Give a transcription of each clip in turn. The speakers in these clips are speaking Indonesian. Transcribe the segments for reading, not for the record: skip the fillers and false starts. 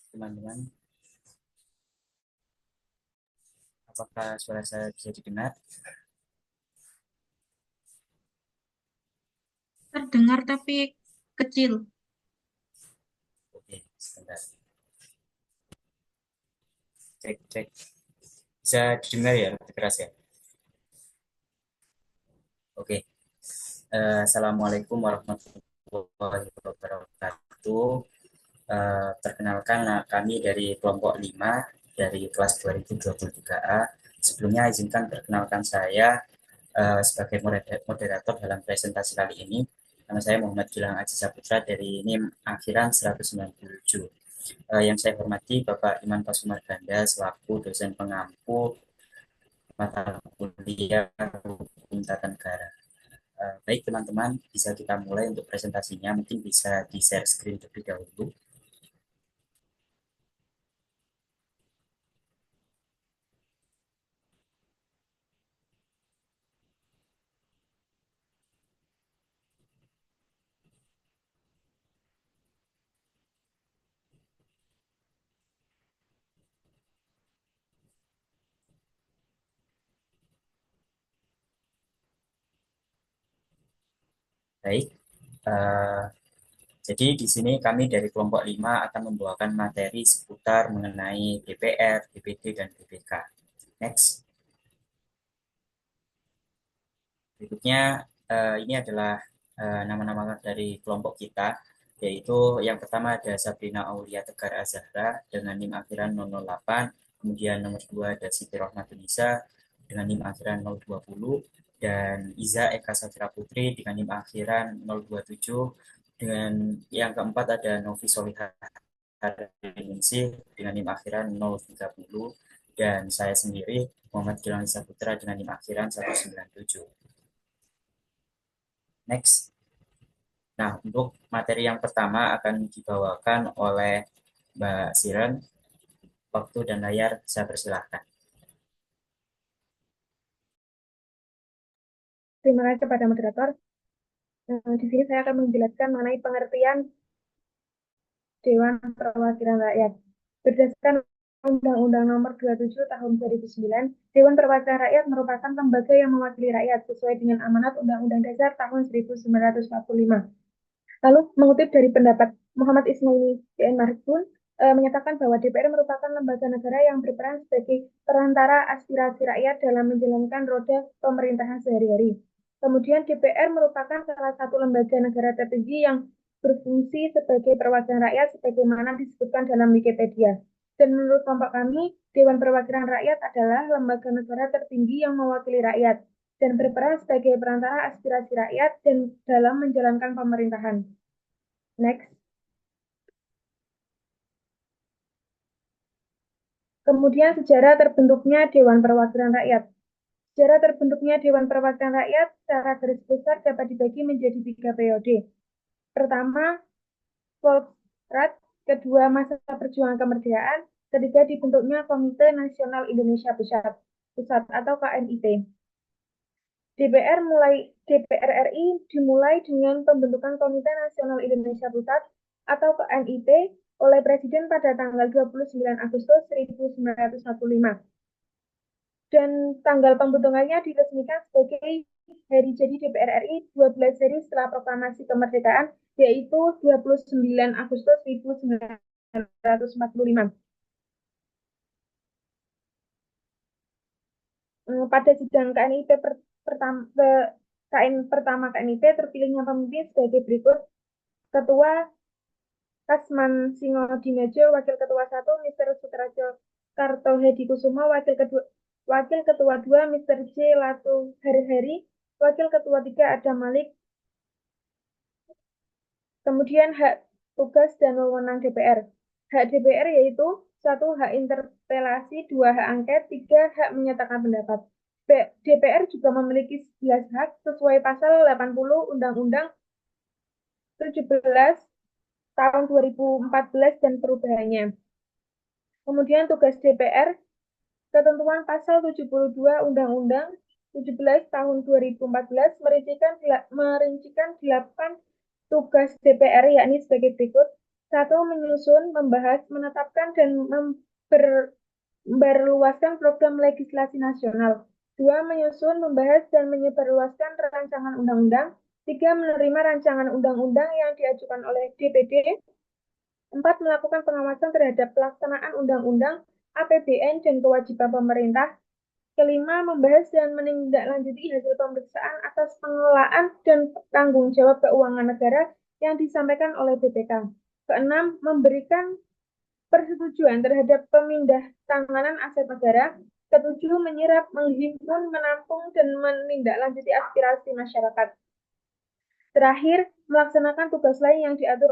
teman-teman. Apakah suara saya bisa didengar? Terdengar tapi kecil. Oke, sebentar. Cek, cek. Bisa didengar ya, lebih keras ya? Oke. Assalamualaikum warahmatullahi wabarakatuh. Perkenalkan, kami dari kelompok 5 dari kelas 2023A. Sebelumnya izinkan perkenalkan saya sebagai moderator dalam presentasi kali ini. Nama saya Muhammad Gilang Aziz Saputra dari NIM akhiran 197. Yang saya hormati Bapak Iman Pasumar Ganda selaku dosen pengampu mata kuliah Hukum Tata Negara. Baik teman-teman, bisa kita mulai untuk presentasinya. Mungkin bisa di-share screen terlebih dahulu. Baik, uh, jadi di sini kami dari kelompok 5 akan membawakan materi seputar mengenai DPR, DPD, dan BPK. Next. Berikutnya, ini adalah nama-nama dari kelompok kita, yaitu yang pertama ada Sabrina Aulia Tegar Azahra dengan NIM akhiran 008, kemudian nomor 2 ada Siti Rohmatunisa dengan NIM akhiran 020, dan Iza Eka Safira Putri dengan NIM akhiran 027, dengan yang keempat ada Novi Solihah Ningsih dengan NIM akhiran 030, dan saya sendiri Muhammad Gilang Saputra dengan NIM akhiran 197. Next. Nah, untuk materi yang pertama akan dibawakan oleh Mbak Siren. Waktu dan layar saya persilahkan. Terima kasih kepada moderator. Di sini saya akan menjelaskan mengenai pengertian Dewan Perwakilan Rakyat. Berdasarkan Undang-Undang Nomor 27 Tahun 2009, Dewan Perwakilan Rakyat merupakan lembaga yang mewakili rakyat sesuai dengan amanat Undang-Undang Dasar tahun 1945. Lalu mengutip dari pendapat Muhammad Ismail PN Marhun, menyatakan bahwa DPR merupakan lembaga negara yang berperan sebagai perantara aspirasi rakyat dalam menjalankan roda pemerintahan sehari-hari. Kemudian DPR merupakan salah satu lembaga negara tertinggi yang berfungsi sebagai perwakilan rakyat sebagaimana disebutkan dalam Wikipedia. Dan menurut kelompok kami, Dewan Perwakilan Rakyat adalah lembaga negara tertinggi yang mewakili rakyat dan berperan sebagai perantara aspirasi rakyat dan dalam menjalankan pemerintahan. Next. Kemudian sejarah terbentuknya Dewan Perwakilan Rakyat. Sejarah terbentuknya Dewan Perwakilan Rakyat secara garis besar dapat dibagi menjadi 3 periode. Pertama, Volksrat, kedua masa perjuangan kemerdekaan, ketiga dibentuknya Komite Nasional Indonesia Pusat atau KNIP. DPR RI dimulai dengan pembentukan Komite Nasional Indonesia Pusat atau KNIP oleh Presiden pada tanggal 29 Agustus 1945. Dan tanggal pembentukannya diresmikan sebagai hari jadi DPR RI 12 hari setelah proklamasi kemerdekaan, yaitu 29 Agustus 1945. Pada sidang KNIP pertama KNIP terpilihnya pemimpin sebagai berikut. Ketua Kasman Singodinedjo, Wakil Ketua 1 Mr. Sutrajo Kartohedi Kusumo, Wakil Ketua 2 Mr. J. Latu Hari-Hari, Wakil Ketua 3 Adam Malik. Kemudian hak tugas dan wewenang DPR. Hak DPR yaitu 1. Hak interpelasi, 2. Hak angket, 3. Hak menyatakan pendapat. DPR juga memiliki 11 hak sesuai pasal 80 Undang-Undang 17 tahun 2014 dan perubahannya. Kemudian tugas DPR, ketentuan pasal 72 Undang-Undang 17 tahun 2014 merincikan 8 tugas DPR, yakni sebagai berikut. Satu, menyusun, membahas, menetapkan, dan memperluaskan program legislasi nasional. Dua, menyusun, membahas, dan menyebarluaskan rancangan undang-undang. Tiga, menerima rancangan undang-undang yang diajukan oleh DPD. Empat, melakukan pengawasan terhadap pelaksanaan undang-undang, APBN, dan kewajiban pemerintah. Kelima, membahas dan menindaklanjuti hasil pemeriksaan atas pengelolaan dan tanggung jawab keuangan negara yang disampaikan oleh BPK. Keenam, memberikan persetujuan terhadap pemindah tanganan aset negara. Ketujuh, menyerap, menghimpun, menampung, dan menindaklanjuti aspirasi masyarakat. Terakhir, melaksanakan tugas lain yang diatur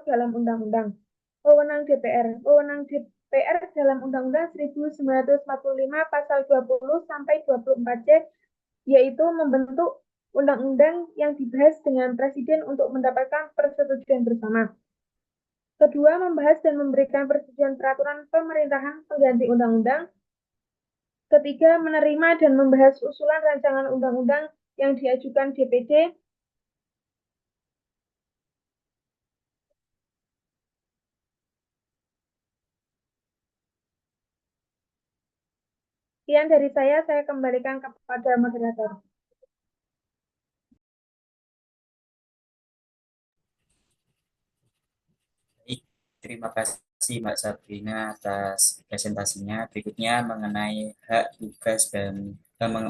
dalam undang-undang. Wewenang DPR. Wewenang DPR dalam Undang-Undang 1945 pasal 20 sampai 24C, yaitu membentuk undang-undang yang dibahas dengan Presiden untuk mendapatkan persetujuan bersama. Kedua, membahas dan memberikan persetujuan peraturan pemerintahan pengganti undang-undang. Ketiga, menerima dan membahas usulan rancangan undang-undang yang diajukan DPD. Sekian dari saya kembalikan kepada moderator. Baik, terima kasih Mbak Sabrina atas presentasinya. Berikutnya mengenai hak, tugas, dan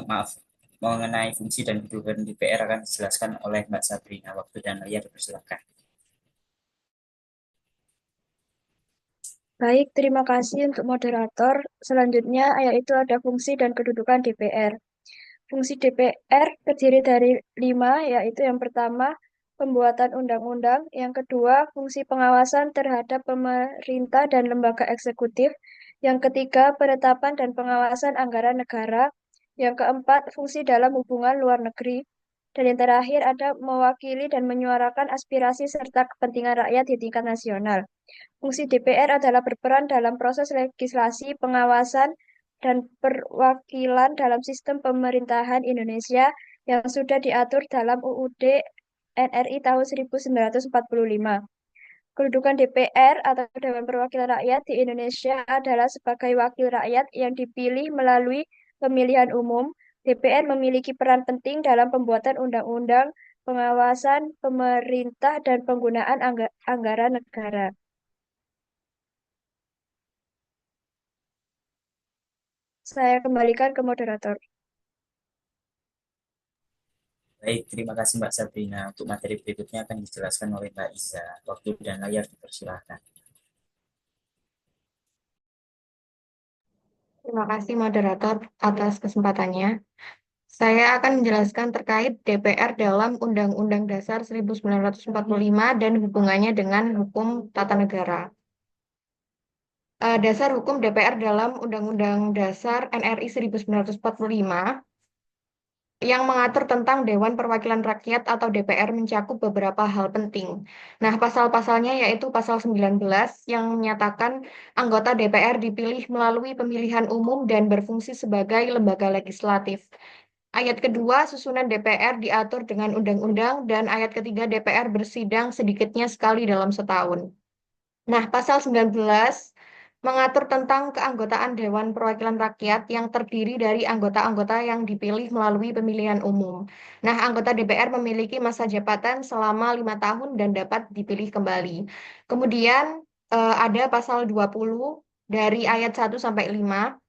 maaf, mengenai fungsi dan kedudukan DPR akan dijelaskan oleh Mbak Sabrina. Waktu dan layar dipersilakan. Baik, terima kasih untuk moderator. Selanjutnya, yaitu ada fungsi dan kedudukan DPR. Fungsi DPR terdiri dari 5, yaitu yang pertama, pembuatan undang-undang, yang kedua, fungsi pengawasan terhadap pemerintah dan lembaga eksekutif, yang ketiga, penetapan dan pengawasan anggaran negara, yang keempat, fungsi dalam hubungan luar negeri, dan yang terakhir ada mewakili dan menyuarakan aspirasi serta kepentingan rakyat di tingkat nasional. Fungsi DPR adalah berperan dalam proses legislasi, pengawasan, dan perwakilan dalam sistem pemerintahan Indonesia yang sudah diatur dalam UUD NRI tahun 1945. Kedudukan DPR atau Dewan Perwakilan Rakyat di Indonesia adalah sebagai wakil rakyat yang dipilih melalui pemilihan umum. DPR memiliki peran penting dalam pembuatan undang-undang, pengawasan pemerintah, dan penggunaan anggaran negara. Saya kembalikan ke moderator. Baik, terima kasih Mbak Sabrina. Untuk materi berikutnya akan dijelaskan oleh Mbak Iza. Waktu dan layar dipersilakan. Terima kasih moderator atas kesempatannya. Saya akan menjelaskan terkait DPR dalam Undang-Undang Dasar 1945 dan hubungannya dengan hukum tata negara. Dasar hukum DPR dalam Undang-Undang Dasar NRI 1945 yang mengatur tentang Dewan Perwakilan Rakyat atau DPR mencakup beberapa hal penting. Nah, pasal-pasalnya yaitu pasal 19 yang menyatakan anggota DPR dipilih melalui pemilihan umum dan berfungsi sebagai lembaga legislatif. Ayat kedua, susunan DPR diatur dengan undang-undang, dan ayat ketiga, DPR bersidang sedikitnya sekali dalam setahun. Nah, pasal 19 mengatur tentang keanggotaan Dewan Perwakilan Rakyat yang terdiri dari anggota-anggota yang dipilih melalui pemilihan umum. Nah, anggota DPR memiliki masa jabatan selama 5 tahun dan dapat dipilih kembali. Kemudian ada pasal 20 dari ayat 1 sampai 5.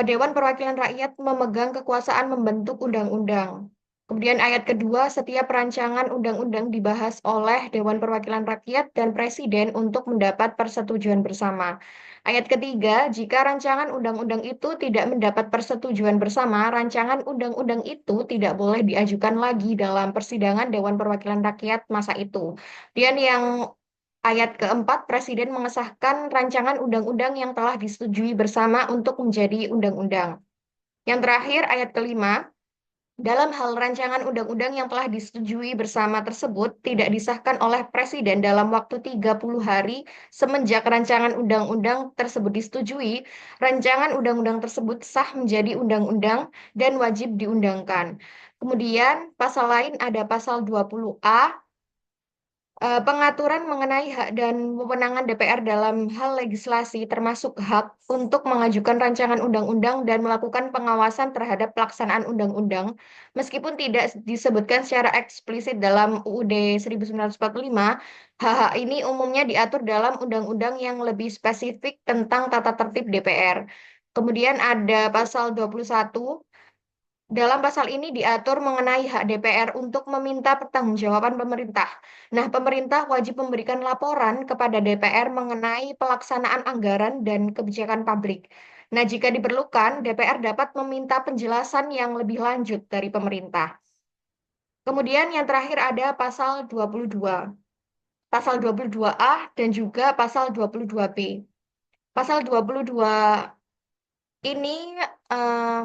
Dewan Perwakilan Rakyat memegang kekuasaan membentuk undang-undang. Kemudian ayat kedua, setiap rancangan undang-undang dibahas oleh Dewan Perwakilan Rakyat dan Presiden untuk mendapat persetujuan bersama. Ayat ketiga, jika rancangan undang-undang itu tidak mendapat persetujuan bersama, rancangan undang-undang itu tidak boleh diajukan lagi dalam persidangan Dewan Perwakilan Rakyat masa itu. Dan yang ayat keempat, Presiden mengesahkan rancangan undang-undang yang telah disetujui bersama untuk menjadi undang-undang. Yang terakhir, ayat kelima, dalam hal rancangan undang-undang yang telah disetujui bersama tersebut tidak disahkan oleh Presiden dalam waktu 30 hari semenjak rancangan undang-undang tersebut disetujui, rancangan undang-undang tersebut sah menjadi undang-undang dan wajib diundangkan. Kemudian pasal lain ada pasal 20A Pengaturan mengenai hak dan wewenangan DPR dalam hal legislasi, termasuk hak untuk mengajukan rancangan undang-undang dan melakukan pengawasan terhadap pelaksanaan undang-undang, meskipun tidak disebutkan secara eksplisit dalam UUD 1945, hak-hak ini umumnya diatur dalam undang-undang yang lebih spesifik tentang tata tertib DPR. Kemudian ada pasal 21. Dalam pasal ini diatur mengenai hak DPR untuk meminta pertanggungjawaban pemerintah. Nah, pemerintah wajib memberikan laporan kepada DPR mengenai pelaksanaan anggaran dan kebijakan publik. Nah, jika diperlukan, DPR dapat meminta penjelasan yang lebih lanjut dari pemerintah. Kemudian yang terakhir ada pasal 22. Pasal 22A dan juga pasal 22B. Pasal 22 ini eh,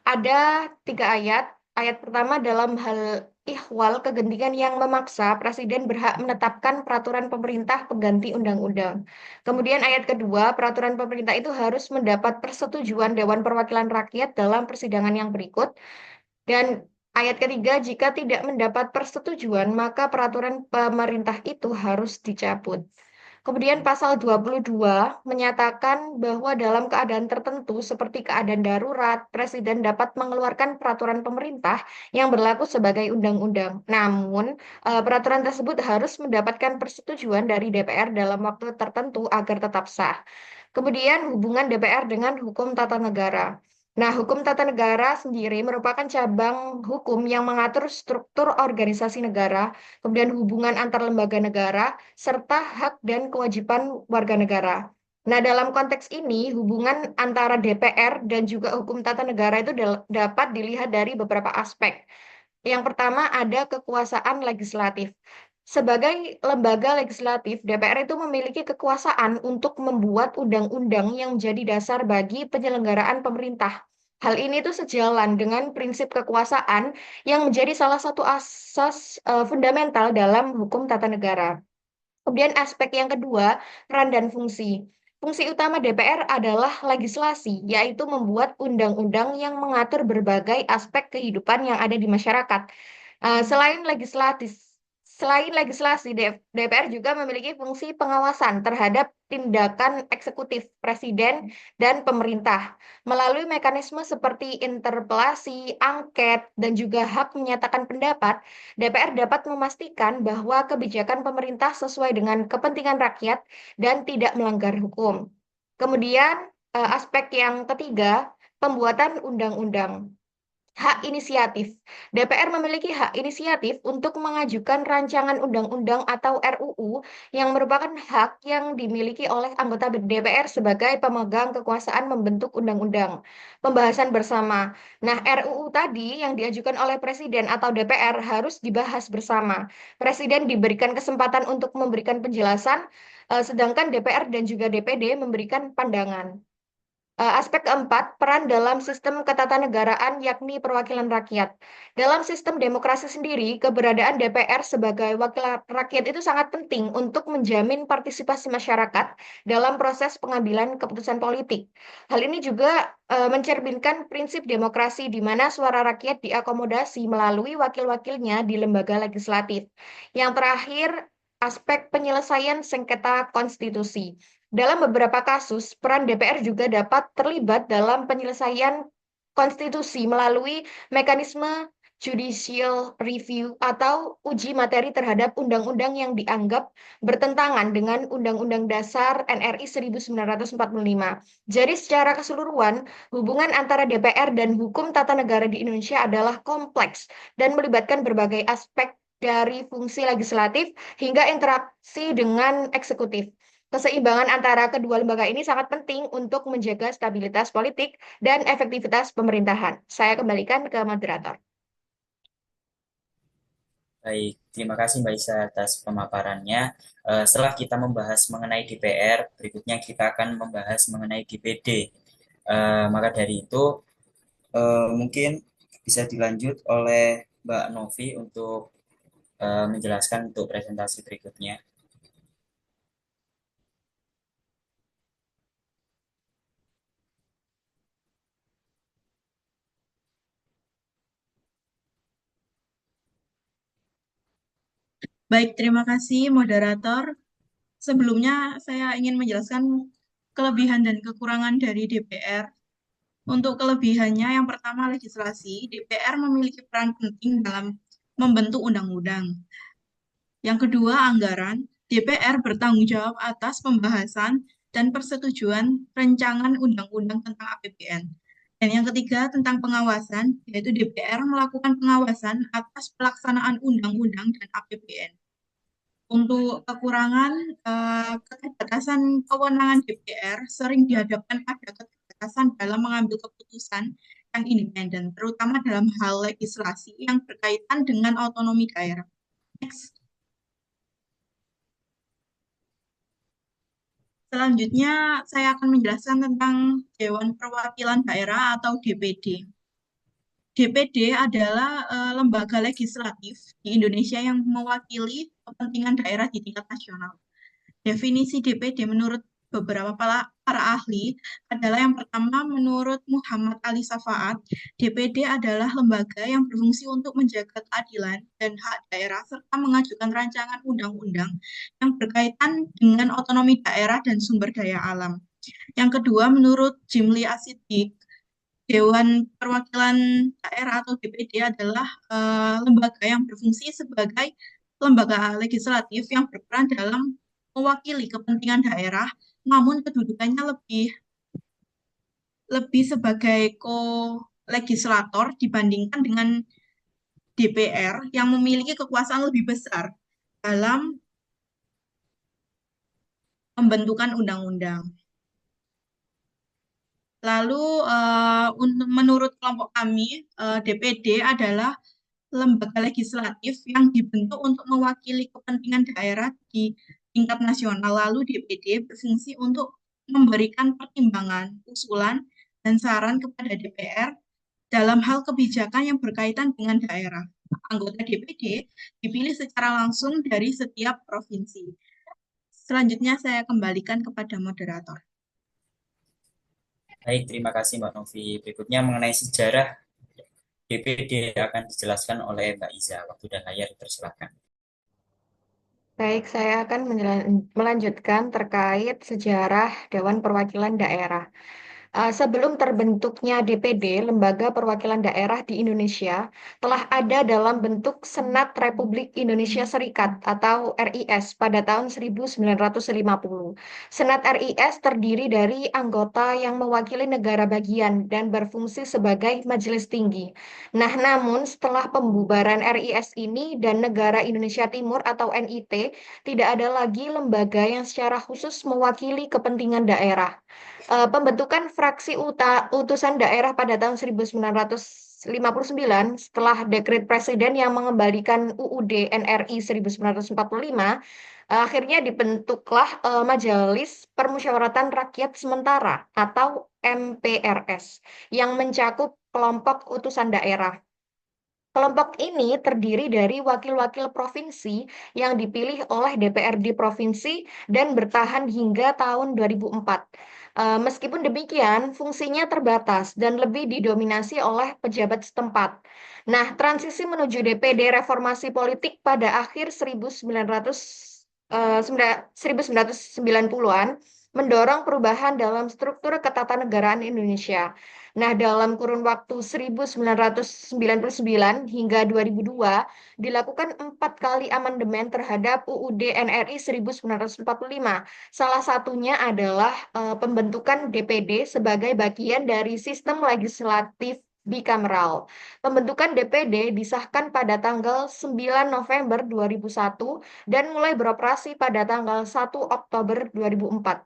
ada 3 ayat. Ayat pertama dalam hal ihwal kegentingan yang memaksa, Presiden berhak menetapkan peraturan pemerintah pengganti undang-undang. Kemudian ayat kedua, peraturan pemerintah itu harus mendapat persetujuan Dewan Perwakilan Rakyat dalam persidangan yang berikut. Dan ayat ketiga, jika tidak mendapat persetujuan, maka peraturan pemerintah itu harus dicabut. Kemudian pasal 22 menyatakan bahwa dalam keadaan tertentu seperti keadaan darurat, Presiden dapat mengeluarkan peraturan pemerintah yang berlaku sebagai undang-undang. Namun, peraturan tersebut harus mendapatkan persetujuan dari DPR dalam waktu tertentu agar tetap sah. Kemudian hubungan DPR dengan hukum tata negara. Nah, hukum tata negara sendiri merupakan cabang hukum yang mengatur struktur organisasi negara, kemudian hubungan antar lembaga negara, serta hak dan kewajiban warga negara. Nah, dalam konteks ini, hubungan antara DPR dan juga hukum tata negara itu dapat dilihat dari beberapa aspek. Yang pertama ada kekuasaan legislatif. Sebagai lembaga legislatif, DPR itu memiliki kekuasaan untuk membuat undang-undang yang menjadi dasar bagi penyelenggaraan pemerintah. Hal ini tuh sejalan dengan prinsip kekuasaan yang menjadi salah satu asas fundamental dalam hukum tata negara. Kemudian aspek yang kedua, peran dan fungsi. Fungsi utama DPR adalah legislasi, yaitu membuat undang-undang yang mengatur berbagai aspek kehidupan yang ada di masyarakat. Selain legislasi, DPR juga memiliki fungsi pengawasan terhadap tindakan eksekutif presiden dan pemerintah melalui mekanisme seperti interpelasi, angket, dan juga hak menyatakan pendapat. DPR dapat memastikan bahwa kebijakan pemerintah sesuai dengan kepentingan rakyat dan tidak melanggar hukum. Kemudian, aspek yang ketiga, pembuatan undang-undang. Hak inisiatif. DPR memiliki hak inisiatif untuk mengajukan rancangan undang-undang atau RUU yang merupakan hak yang dimiliki oleh anggota DPR sebagai pemegang kekuasaan membentuk undang-undang. Pembahasan bersama. Nah, RUU tadi yang diajukan oleh Presiden atau DPR harus dibahas bersama. Presiden diberikan kesempatan untuk memberikan penjelasan, sedangkan DPR dan juga DPD memberikan pandangan. Aspek keempat, peran dalam sistem ketatanegaraan yakni perwakilan rakyat. Dalam sistem demokrasi sendiri, keberadaan DPR sebagai wakil rakyat itu sangat penting untuk menjamin partisipasi masyarakat dalam proses pengambilan keputusan politik. Hal ini juga mencerminkan prinsip demokrasi di mana suara rakyat diakomodasi melalui wakil-wakilnya di lembaga legislatif. Yang terakhir, aspek penyelesaian sengketa konstitusi. Dalam beberapa kasus, peran DPR juga dapat terlibat dalam penyelesaian konstitusi melalui mekanisme judicial review atau uji materi terhadap undang-undang yang dianggap bertentangan dengan Undang-Undang Dasar NRI 1945. Jadi secara keseluruhan, hubungan antara DPR dan hukum tata negara di Indonesia adalah kompleks dan melibatkan berbagai aspek dari fungsi legislatif hingga interaksi dengan eksekutif. Keseimbangan antara kedua lembaga ini sangat penting untuk menjaga stabilitas politik dan efektivitas pemerintahan. Saya kembalikan ke moderator. Baik, terima kasih Mbak Isa atas pemaparannya. Setelah kita membahas mengenai DPR, berikutnya kita akan membahas mengenai DPD. Maka dari itu, mungkin bisa dilanjut oleh Mbak Novi untuk menjelaskan untuk presentasi berikutnya. Baik, terima kasih moderator. Sebelumnya saya ingin menjelaskan kelebihan dan kekurangan dari DPR. Untuk kelebihannya, yang pertama legislasi, DPR memiliki peran penting dalam membentuk undang-undang. Yang kedua, anggaran, DPR bertanggung jawab atas pembahasan dan persetujuan rancangan undang-undang tentang APBN. Dan yang ketiga, tentang pengawasan, yaitu DPR melakukan pengawasan atas pelaksanaan undang-undang dan APBN. Untuk kekurangan, keterbatasan kewenangan DPR sering dihadapkan pada keterbatasan dalam mengambil keputusan yang independen, terutama dalam hal legislasi yang berkaitan dengan otonomi daerah. Next. Selanjutnya, saya akan menjelaskan tentang Dewan Perwakilan Daerah atau DPD. DPD adalah lembaga legislatif di Indonesia yang mewakili kepentingan daerah di tingkat nasional. Definisi DPD menurut beberapa para ahli adalah yang pertama, menurut Muhammad Ali Safaat, DPD adalah lembaga yang berfungsi untuk menjaga keadilan dan hak daerah serta mengajukan rancangan undang-undang yang berkaitan dengan otonomi daerah dan sumber daya alam. Yang kedua, menurut Jimli Asidik, Dewan Perwakilan Daerah atau DPD adalah lembaga yang berfungsi sebagai lembaga legislatif yang berperan dalam mewakili kepentingan daerah, namun kedudukannya lebih sebagai ko-legislator dibandingkan dengan DPR yang memiliki kekuasaan lebih besar dalam pembentukan undang-undang. Lalu menurut kelompok kami, DPD adalah lembaga legislatif yang dibentuk untuk mewakili kepentingan daerah di tingkat nasional. Lalu DPD berfungsi untuk memberikan pertimbangan, usulan, dan saran kepada DPR dalam hal kebijakan yang berkaitan dengan daerah. Anggota DPD dipilih secara langsung dari setiap provinsi. Selanjutnya saya kembalikan kepada moderator. Baik, terima kasih Mbak Novi. Berikutnya mengenai sejarah DPD akan dijelaskan oleh Mbak Iza. Waktu dan layar dipersilakan. Baik, saya akan melanjutkan terkait sejarah Dewan Perwakilan Daerah. Sebelum terbentuknya DPD, Lembaga Perwakilan Daerah di Indonesia, telah ada dalam bentuk Senat Republik Indonesia Serikat atau RIS pada tahun 1950. Senat RIS terdiri dari anggota yang mewakili negara bagian dan berfungsi sebagai majelis tinggi. Nah, namun setelah pembubaran RIS ini dan Negara Indonesia Timur atau NIT, tidak ada lagi lembaga yang secara khusus mewakili kepentingan daerah. Pembentukan fraksi utusan daerah pada tahun 1959 setelah dekret presiden yang mengembalikan UUD NRI 1945, akhirnya dibentuklah Majelis Permusyawaratan Rakyat Sementara atau MPRS yang mencakup kelompok utusan daerah. Kelompok ini terdiri dari wakil-wakil provinsi yang dipilih oleh DPRD provinsi dan bertahan hingga tahun 2004. Meskipun demikian, fungsinya terbatas dan lebih didominasi oleh pejabat setempat. Nah, transisi menuju DPD reformasi politik pada akhir 1990-an mendorong perubahan dalam struktur ketatanegaraan Indonesia. Nah, dalam kurun waktu 1999 hingga 2002, dilakukan 4 kali amandemen terhadap UUD NRI 1945. Salah satunya adalah pembentukan DPD sebagai bagian dari sistem legislatif bikameral. Pembentukan DPD disahkan pada tanggal 9 November 2001 dan mulai beroperasi pada tanggal 1 Oktober 2004.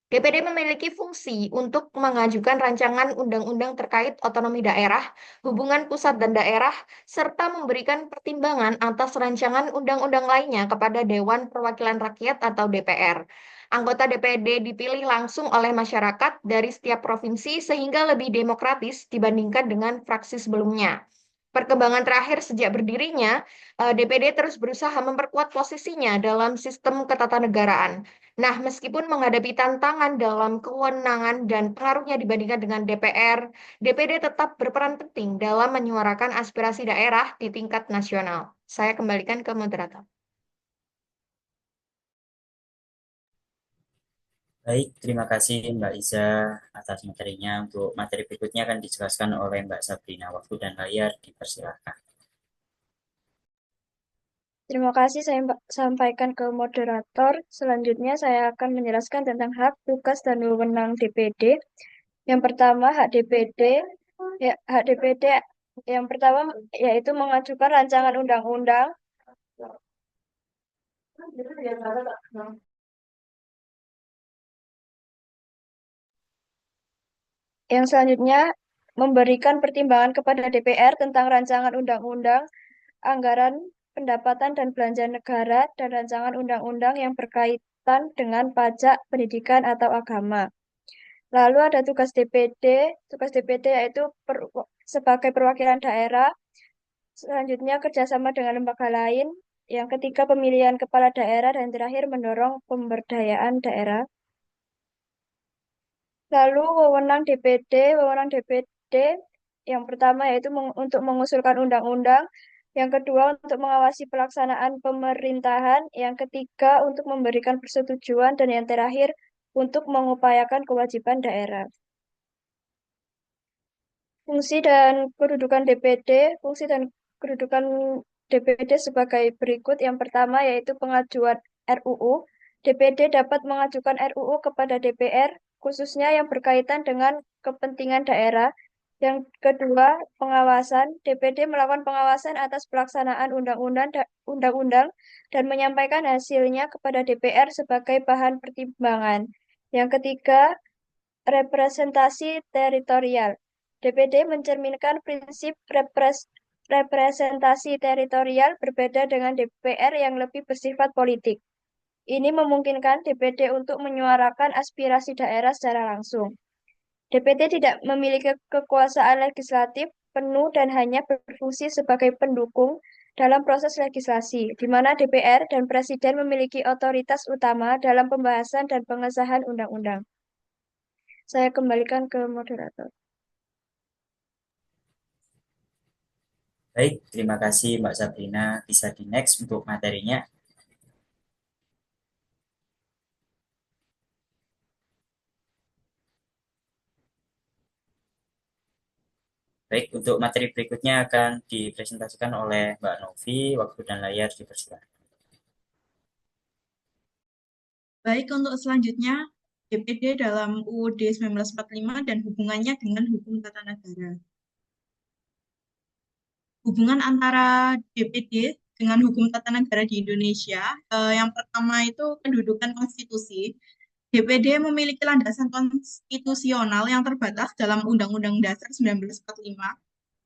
DPD memiliki fungsi untuk mengajukan rancangan undang-undang terkait otonomi daerah, hubungan pusat dan daerah, serta memberikan pertimbangan atas rancangan undang-undang lainnya kepada Dewan Perwakilan Rakyat atau DPR. Anggota DPD dipilih langsung oleh masyarakat dari setiap provinsi sehingga lebih demokratis dibandingkan dengan fraksi sebelumnya. Perkembangan terakhir sejak berdirinya, DPD terus berusaha memperkuat posisinya dalam sistem ketatanegaraan. Nah, meskipun menghadapi tantangan dalam kewenangan dan pengaruhnya dibandingkan dengan DPR, DPD tetap berperan penting dalam menyuarakan aspirasi daerah di tingkat nasional. Saya kembalikan ke moderator. Baik, terima kasih Mbak Iza atas materinya. Untuk materi berikutnya akan dijelaskan oleh Mbak Sabrina. Waktu dan layar dipersilakan. Terima kasih saya sampaikan ke moderator. Selanjutnya saya akan menjelaskan tentang hak, tugas, dan wewenang DPD. Yang pertama, hak DPD. Ya, hak DPD yang pertama yaitu mengajukan rancangan undang-undang. Yang selanjutnya, memberikan pertimbangan kepada DPR tentang rancangan undang-undang, anggaran, pendapatan dan belanja negara, dan rancangan undang-undang yang berkaitan dengan pajak, pendidikan, atau agama. Lalu ada tugas DPD. Tugas DPD yaitu sebagai perwakilan daerah. Selanjutnya kerjasama dengan lembaga lain. Yang ketiga pemilihan kepala daerah dan terakhir mendorong pemberdayaan daerah. Lalu wewenang DPD. Wewenang DPD yang pertama yaitu untuk mengusulkan undang-undang. Yang kedua untuk mengawasi pelaksanaan pemerintahan. Yang ketiga untuk memberikan persetujuan. Dan yang terakhir untuk mengupayakan kewajiban daerah. Fungsi dan kedudukan DPD, fungsi dan kedudukan DPD sebagai berikut. Yang pertama yaitu pengajuan RUU. DPD dapat mengajukan RUU kepada DPR, khususnya yang berkaitan dengan kepentingan daerah. Yang kedua, pengawasan. DPD melakukan pengawasan atas pelaksanaan undang-undang dan menyampaikan hasilnya kepada DPR sebagai bahan pertimbangan. Yang ketiga, representasi teritorial. DPD mencerminkan prinsip representasi teritorial berbeda dengan DPR yang lebih bersifat politik. Ini memungkinkan DPD untuk menyuarakan aspirasi daerah secara langsung. DPD tidak memiliki kekuasaan legislatif penuh dan hanya berfungsi sebagai pendukung dalam proses legislasi, di mana DPR dan Presiden memiliki otoritas utama dalam pembahasan dan pengesahan undang-undang. Saya kembalikan ke moderator. Baik, terima kasih Mbak Sabrina. Bisa di next untuk materinya. Baik, untuk materi berikutnya akan dipresentasikan oleh Mbak Novi. Waktu dan layar dipersilakan. Baik, untuk selanjutnya, DPD dalam UUD 1945 dan hubungannya dengan hukum tata negara. Hubungan antara DPD dengan hukum tata negara di Indonesia, yang pertama itu kedudukan konstitusi. DPD memiliki landasan konstitusional yang terbatas dalam Undang-Undang Dasar 1945,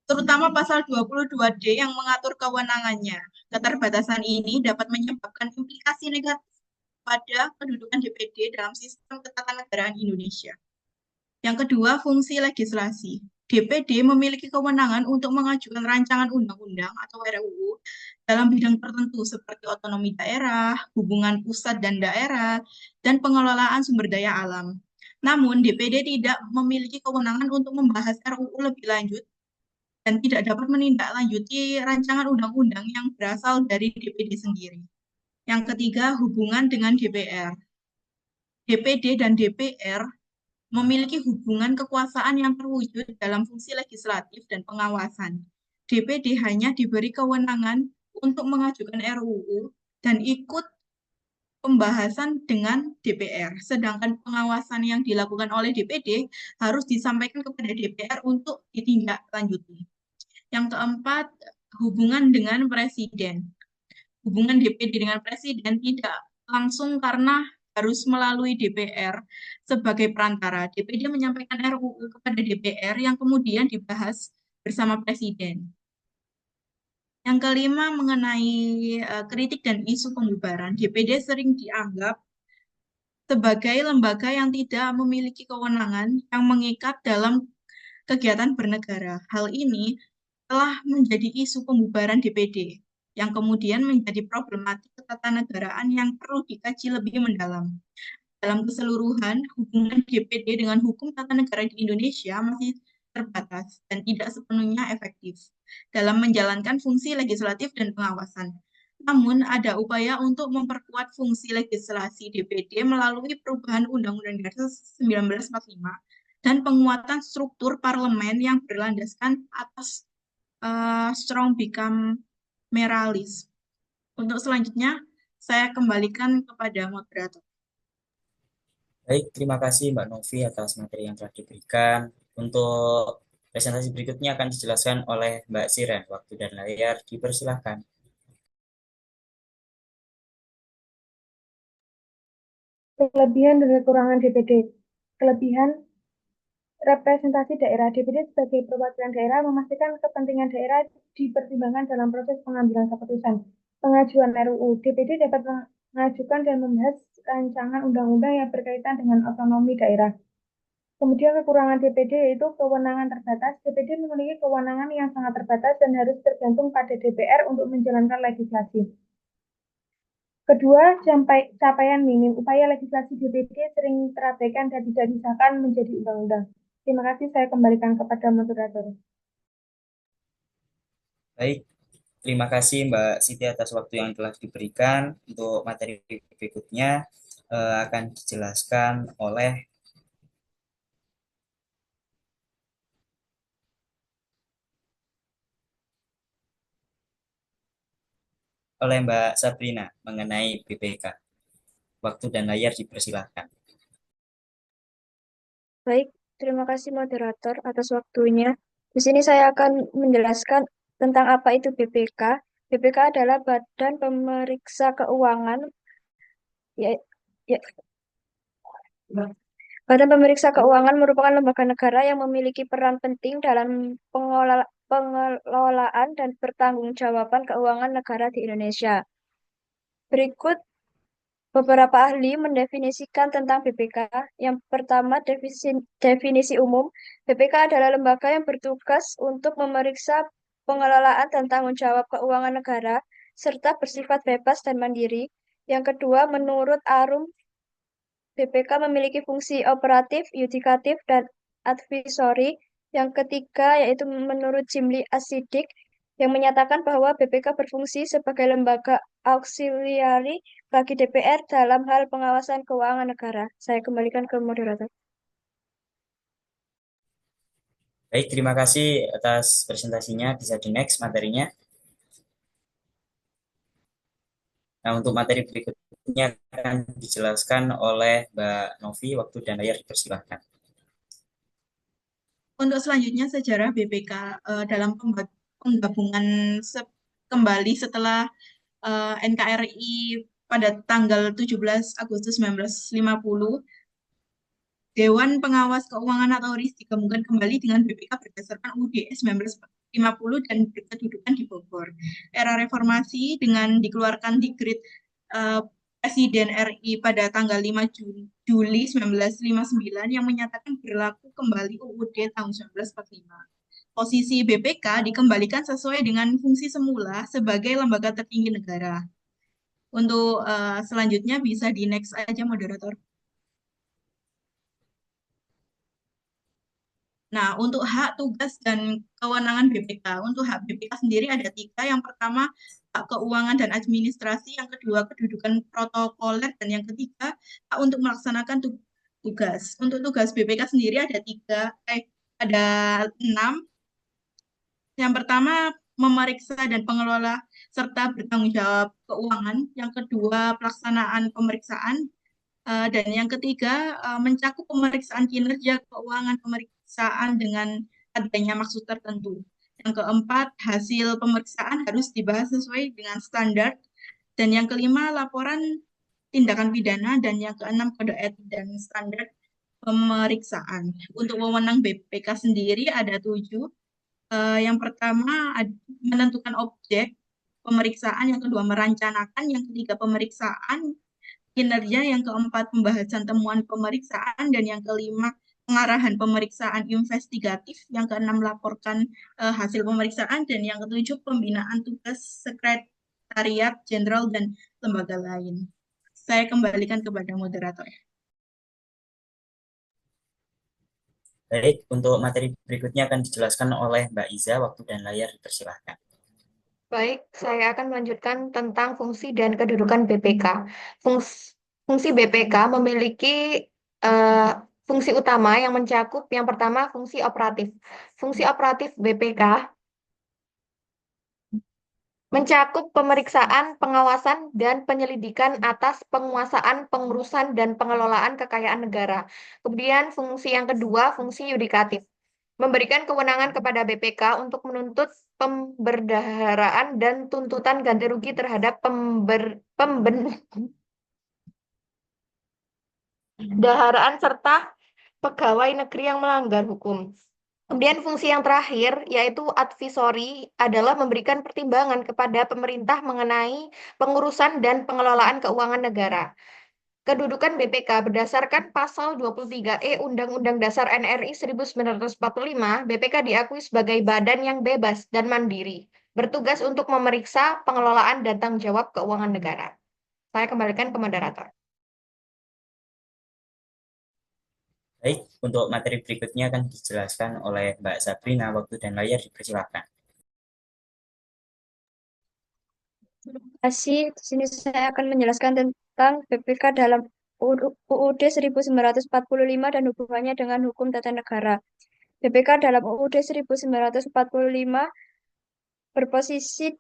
terutama pasal 22D yang mengatur kewenangannya. Keterbatasan ini dapat menyebabkan implikasi negatif pada kedudukan DPD dalam sistem ketatanegaraan Indonesia. Yang kedua, fungsi legislasi. DPD memiliki kewenangan untuk mengajukan rancangan undang-undang atau RUU dalam bidang tertentu seperti otonomi daerah, hubungan pusat dan daerah, dan pengelolaan sumber daya alam. Namun, DPD tidak memiliki kewenangan untuk membahas RUU lebih lanjut dan tidak dapat menindaklanjuti rancangan undang-undang yang berasal dari DPD sendiri. Yang ketiga, hubungan dengan DPR. DPD dan DPR memiliki hubungan kekuasaan yang terwujud dalam fungsi legislatif dan pengawasan. DPD hanya diberi kewenangan untuk mengajukan RUU dan ikut pembahasan dengan DPR, sedangkan pengawasan yang dilakukan oleh DPD harus disampaikan kepada DPR untuk ditindaklanjuti. Yang keempat, hubungan dengan Presiden. Hubungan DPD dengan Presiden tidak langsung karena harus melalui DPR sebagai perantara. DPD menyampaikan RUU kepada DPR yang kemudian dibahas bersama Presiden. Yang kelima, mengenai kritik dan isu pembubaran. DPD sering dianggap sebagai lembaga yang tidak memiliki kewenangan yang mengikat dalam kegiatan bernegara. Hal ini telah menjadi isu pembubaran DPD yang kemudian menjadi problematik ketatanegaraan yang perlu dikaji lebih mendalam. Dalam keseluruhan, hubungan DPD dengan hukum tata negara di Indonesia masih terbatas dan tidak sepenuhnya efektif dalam menjalankan fungsi legislatif dan pengawasan. Namun, ada upaya untuk memperkuat fungsi legislasi DPD melalui perubahan Undang-Undang Dasar 1945 dan penguatan struktur parlemen yang berlandaskan atas strong bicameralism. Untuk selanjutnya, saya kembalikan kepada moderator. Baik, terima kasih Mbak Novi atas materi yang telah diberikan. Untuk presentasi berikutnya akan dijelaskan oleh Mbak Siren. Waktu dan layar dipersilahkan. Kelebihan dan kekurangan DPD. Kelebihan representasi daerah. DPD sebagai perwakilan daerah memastikan kepentingan daerah dipertimbangkan dalam proses pengambilan keputusan. Pengajuan RUU. DPD dapat mengajukan dan membahas rancangan undang-undang yang berkaitan dengan otonomi daerah. Kemudian kekurangan DPD yaitu kewenangan terbatas. DPD memiliki kewenangan yang sangat terbatas dan harus tergantung pada DPR untuk menjalankan legislasi. Kedua, capaian minim. Upaya legislasi DPD sering terabaikan dan tidak disahkan menjadi undang-undang. Terima kasih, saya kembalikan kepada moderator. Baik, terima kasih Mbak Siti atas waktu yang telah diberikan. Untuk materi berikutnya akan dijelaskan oleh Mbak Sabrina mengenai BPK. Waktu dan layar dipersilahkan. Baik, terima kasih moderator atas waktunya. Di sini saya akan menjelaskan tentang apa itu BPK. BPK adalah Badan Pemeriksa Keuangan, ya, ya, Badan Pemeriksa Keuangan merupakan lembaga negara yang memiliki peran penting dalam pengelolaan dan pertanggungjawaban keuangan negara di Indonesia. Berikut beberapa ahli mendefinisikan tentang BPK. Yang pertama, definisi umum. BPK adalah lembaga yang bertugas untuk memeriksa pengelolaan dan tanggung jawab keuangan negara, serta bersifat bebas dan mandiri. Yang kedua, menurut Arum, BPK memiliki fungsi operatif, yudikatif, dan advisory. Yang ketiga, yaitu menurut Jimli Asidik, yang menyatakan bahwa BPK berfungsi sebagai lembaga auxiliary bagi DPR dalam hal pengawasan keuangan negara. Saya kembalikan ke moderator. Baik, terima kasih atas presentasinya. Bisa di next materinya. Nah, untuk materi berikutnya akan dijelaskan oleh Mbak Novi. Waktu dan layar dipersilahkan. Untuk selanjutnya sejarah BPK dalam penggabungan kembali setelah NKRI pada tanggal 17 Agustus 1950, Dewan Pengawas Keuangan atau RIS digabungkan kembali dengan BPK berdasarkan UUD 1950 dan berkedudukan di Bogor. Era reformasi dengan dikeluarkan Dekret Presiden RI pada tanggal 5 Juli 1959 yang menyatakan berlaku kembali UUD tahun 1945. Posisi BPK dikembalikan sesuai dengan fungsi semula sebagai lembaga tertinggi negara. Untuk selanjutnya bisa di next aja moderator. Nah, untuk hak, tugas, dan kewenangan BPK. Untuk hak BPK sendiri ada 3. Yang pertama, hak keuangan dan administrasi. Yang kedua, kedudukan protokoler. Dan yang ketiga, hak untuk melaksanakan tugas. Untuk tugas BPK sendiri ada 6. Yang pertama, memeriksa dan pengelola serta bertanggung jawab keuangan. Yang kedua, pelaksanaan pemeriksaan. Dan yang ketiga, mencakup pemeriksaan kinerja keuangan, pemeriksaan dengan adanya maksud tertentu. Yang keempat, hasil pemeriksaan harus dibahas sesuai dengan standar. Dan yang kelima, laporan tindakan pidana. Dan yang keenam, kode etik dan standar pemeriksaan. Untuk wewenang BPK sendiri ada 7. Yang pertama, menentukan objek pemeriksaan. Yang kedua, merencanakan. Yang ketiga, pemeriksaan kinerja. Yang keempat, pembahasan temuan pemeriksaan. Dan yang kelima, pengarahan pemeriksaan investigatif. Yang keenam, laporkan hasil pemeriksaan. Dan yang ketujuh, pembinaan tugas sekretariat jenderal dan lembaga lain. Saya kembalikan kepada moderator. Baik, untuk materi berikutnya akan dijelaskan oleh Mbak Iza. Waktu dan layar dipersilahkan. Baik, saya akan melanjutkan tentang fungsi dan kedudukan BPK. Fungsi BPK memiliki eh, fungsi utama yang mencakup yang pertama fungsi operatif. Fungsi operatif BPK mencakup pemeriksaan, pengawasan, dan penyelidikan atas penguasaan, pengurusan, dan pengelolaan kekayaan negara. Kemudian fungsi yang kedua, fungsi yudikatif. Memberikan kewenangan kepada BPK untuk menuntut pemberdaharaan dan tuntutan ganti rugi terhadap pembendaharaan serta pegawai negeri yang melanggar hukum. Kemudian fungsi yang terakhir yaitu advisory adalah memberikan pertimbangan kepada pemerintah mengenai pengurusan dan pengelolaan keuangan negara. Kedudukan BPK berdasarkan pasal 23E Undang-Undang Dasar NRI 1945, BPK diakui sebagai badan yang bebas dan mandiri, bertugas untuk memeriksa pengelolaan dan tanggung jawab keuangan negara. Saya kembalikan ke moderator. Baik, untuk materi berikutnya akan dijelaskan oleh Mbak Sabrina. Waktu dan layar dipersilakan. Terima kasih. Di sini saya akan menjelaskan tentang BPK dalam UUD 1945 dan hubungannya dengan hukum tata negara. BPK dalam UUD 1945 berposisi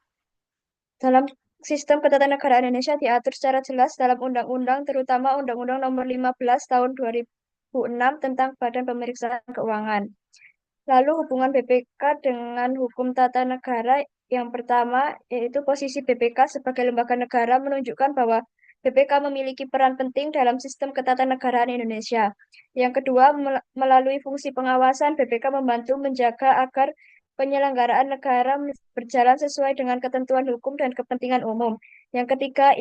dalam sistem ketatanegaraan Indonesia diatur secara jelas dalam undang-undang, terutama Undang-Undang Nomor 15 Tahun 2006 tentang Badan Pemeriksaan Keuangan. Lalu hubungan BPK dengan hukum tata negara yang pertama yaitu posisi BPK sebagai lembaga negara menunjukkan bahwa BPK memiliki peran penting dalam sistem ketatanegaraan Indonesia. Yang kedua, melalui fungsi pengawasan, BPK membantu menjaga agar penyelenggaraan negara berjalan sesuai dengan ketentuan hukum dan kepentingan umum. Yang ketiga,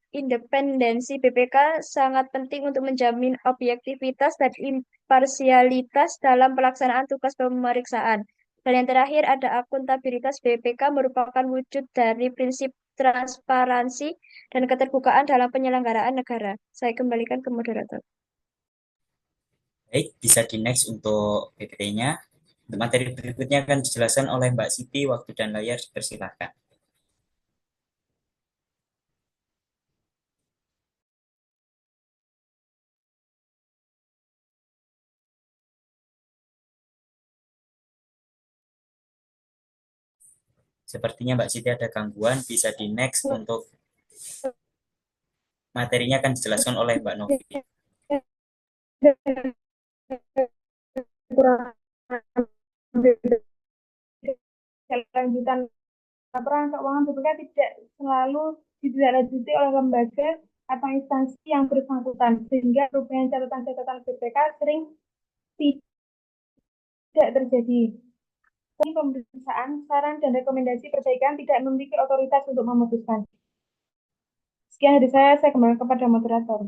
independensi BPK sangat penting untuk menjamin objektivitas dan imparsialitas dalam pelaksanaan tugas pemeriksaan. Dan yang terakhir ada akuntabilitas BPK merupakan wujud dari prinsip transparansi dan keterbukaan dalam penyelenggaraan negara. Saya kembalikan ke moderator. Baik, bisa di next untuk PPT-nya. Untuk materi berikutnya akan dijelaskan oleh Mbak Siti. Waktu dan layar dipersilakan. Sepertinya Mbak Siti ada gangguan. Bisa di next untuk materinya akan dijelaskan oleh Mbak Novi. Kurang lanjutan laporan keuangan BPK tidak selalu ditindaklanjuti oleh lembaga atau instansi yang bersangkutan, sehingga perubahan catatan-catatan BPK sering tidak terjadi. Pemeriksaan, saran, dan rekomendasi perbaikan tidak memiliki otoritas untuk memutuskan. Sekian dari saya kembali kepada moderator.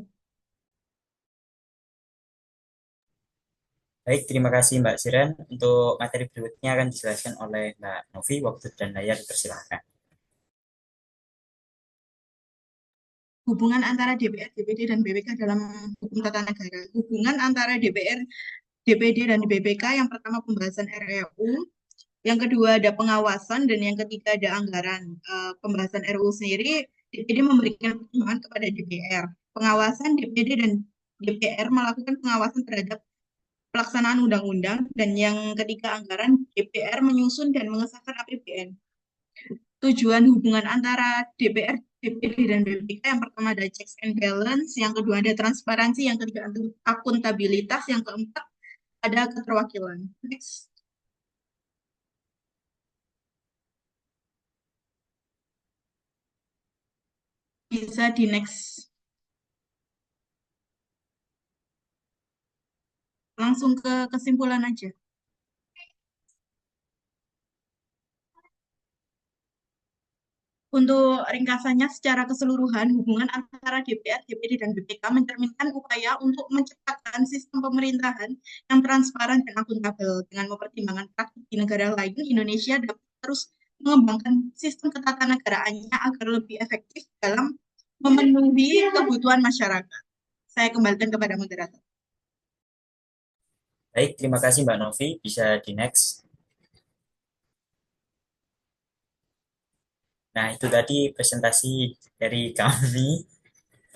Baik, terima kasih Mbak Siren. Untuk materi berikutnya akan dijelaskan oleh Mbak Novi. Waktu dan layar dipersilakan. Hubungan antara DPR, DPD, dan BPK dalam hukum tata negara. Hubungan antara DPR, DPD, dan BPK yang pertama pembahasan RUU, yang kedua ada pengawasan, dan yang ketiga ada anggaran. Pembahasan RUU sendiri, DPD memberikan pertimbangan kepada DPR. Pengawasan DPD dan DPR melakukan pengawasan terhadap pelaksanaan undang-undang, dan yang ketiga anggaran, DPR menyusun dan mengesahkan APBN. Tujuan hubungan antara DPR, DPD, dan BPK yang pertama ada checks and balance, yang kedua ada transparansi, yang ketiga ada akuntabilitas, yang keempat ada keterwakilan. Next. Bisa di next. Langsung ke kesimpulan aja. Untuk ringkasannya secara keseluruhan, hubungan antara DPR, DPD, dan BPK mencerminkan upaya untuk menciptakan sistem pemerintahan yang transparan dan akuntabel. Dengan mempertimbangkan praktik di negara lain, Indonesia dapat terus mengembangkan sistem ketatanegaraannya agar lebih efektif dalam memenuhi kebutuhan masyarakat. Saya kembalikan kepada moderator. Baik, terima kasih Mbak Novi. Bisa di next. Nah, itu tadi presentasi dari kami.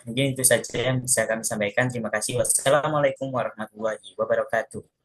Mungkin itu saja yang bisa kami sampaikan. Terima kasih. Wassalamualaikum warahmatullahi wabarakatuh.